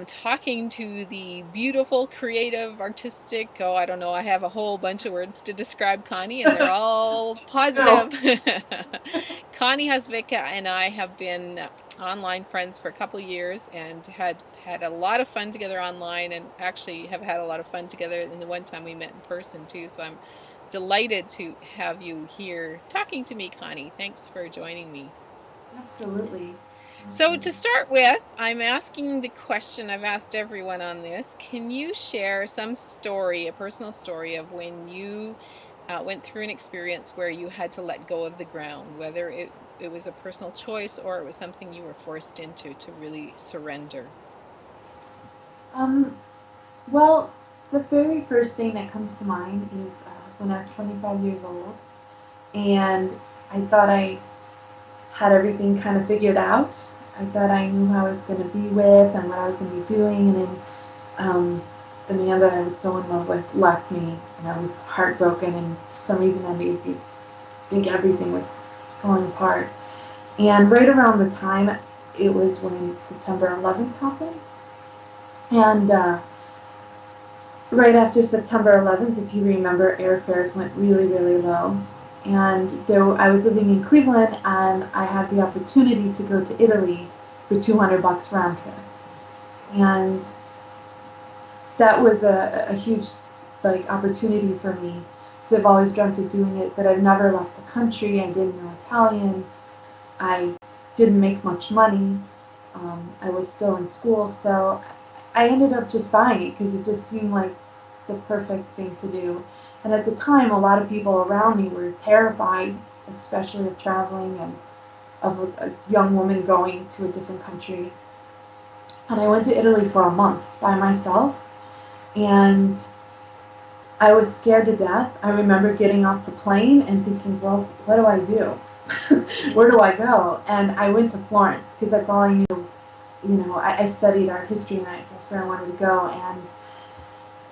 talking to the beautiful, creative, artistic, oh, I don't know, I have a whole bunch of words to describe Connie, and they're all No. positive. Connie Hozvicka and I have been online friends for a couple of years and had a lot of fun together online, and actually have had a lot of fun together in the one time we met in person too. So I'm delighted to have you here talking to me, Connie. Thanks for joining me. Absolutely. So, to Absolutely. start with, I'm asking the question I've asked everyone on this. Can you share some story, a personal story of when you went through an experience where you had to let go of the ground, whether it was a personal choice or it was something you were forced into to really surrender? Um, well, the very first thing that comes to mind is when I was 25 years old, and I thought I had everything kind of figured out. I thought I knew who I was going to be with and what I was going to be doing, and then the man that I was so in love with left me, and I was heartbroken, and for some reason I made me think everything was falling apart. And right around the time, it was when September 11th happened, and right after September 11th, if you remember, airfares went really, really low. And I was living in Cleveland, and I had the opportunity to go to Italy for 200 bucks round trip. And that was a huge opportunity for me because I've always dreamt of doing it, but I've never left the country. I didn't know Italian. I didn't make much money. I was still in school, so I ended up just buying it because it just seemed like the perfect thing to do. And at the time, a lot of people around me were terrified, especially of traveling and of a young woman going to a different country. And I went to Italy for a month by myself, and I was scared to death. I remember getting off the plane and thinking, well, what do I do? Where do I go? And I went to Florence because that's all I knew. I studied art history, and that's where I wanted to go. And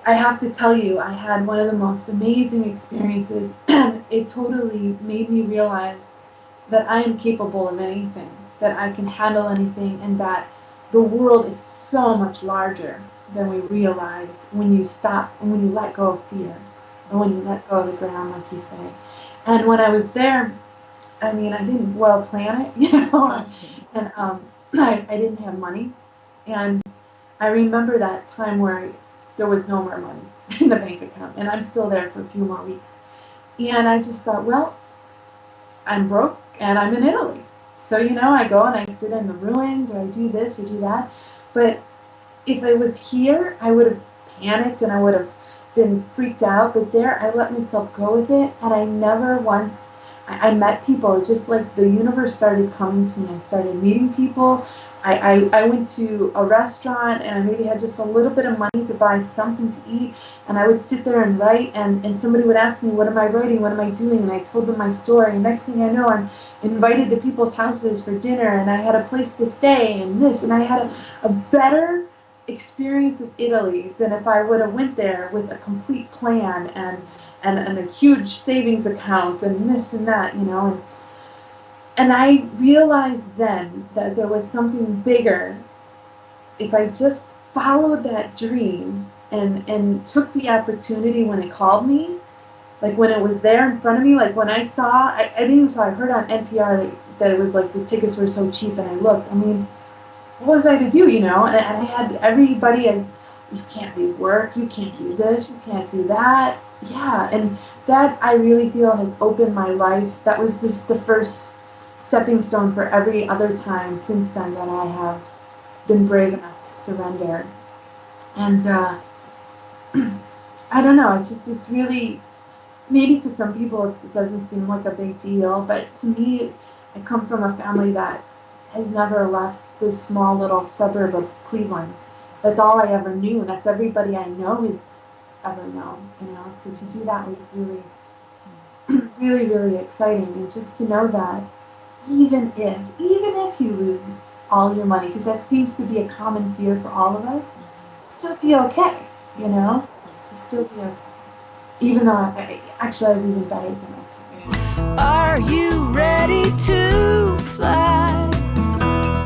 I have to tell you, I had one of the most amazing experiences, and it totally made me realize that I am capable of anything, that I can handle anything, and that the world is so much larger than we realize when you stop and when you let go of fear, and when you let go of the ground, like you say. And when I was there, I mean, I didn't well plan it, and I didn't have money, and I remember that time where there was no more money in the bank account, and I'm still there for a few more weeks. And I just thought, well, I'm broke and I'm in Italy. So, I go and I sit in the ruins, or I do this or do that. But if I was here, I would have panicked and I would have been freaked out. But there, I let myself go with it, and I never once. I met people. It's just like the universe started coming to me. I started meeting people. I went to a restaurant, and I maybe had just a little bit of money to buy something to eat, and I would sit there and write, and somebody would ask me, what am I writing, what am I doing, and I told them my story, and next thing I know, I'm invited to people's houses for dinner, and I had a place to stay, and I had a better experience of Italy than if I would have went there with a complete plan and a huge savings account and this and that, and I realized then that there was something bigger if I just followed that dream and took the opportunity when it called me, like when it was there in front of me, like when I saw, I didn't even saw, I heard on NPR that it was like the tickets were so cheap, and I looked, I mean, what was I to do, and I had everybody, you can't leave work, you can't do this, you can't do that. Yeah, and that I really feel has opened my life. That was just the first stepping stone for every other time since then that I have been brave enough to surrender. And I don't know, it's really, maybe to some people it doesn't seem like a big deal, but to me, I come from a family that has never left this small little suburb of Cleveland. That's all I ever knew, and that's everybody I know has ever known, So to do that was really, really, really exciting, and just to know that even if you lose all your money, because that seems to be a common fear for all of us, still be okay, you know? Still be okay. Even though, actually, I was even better than okay. Are you ready to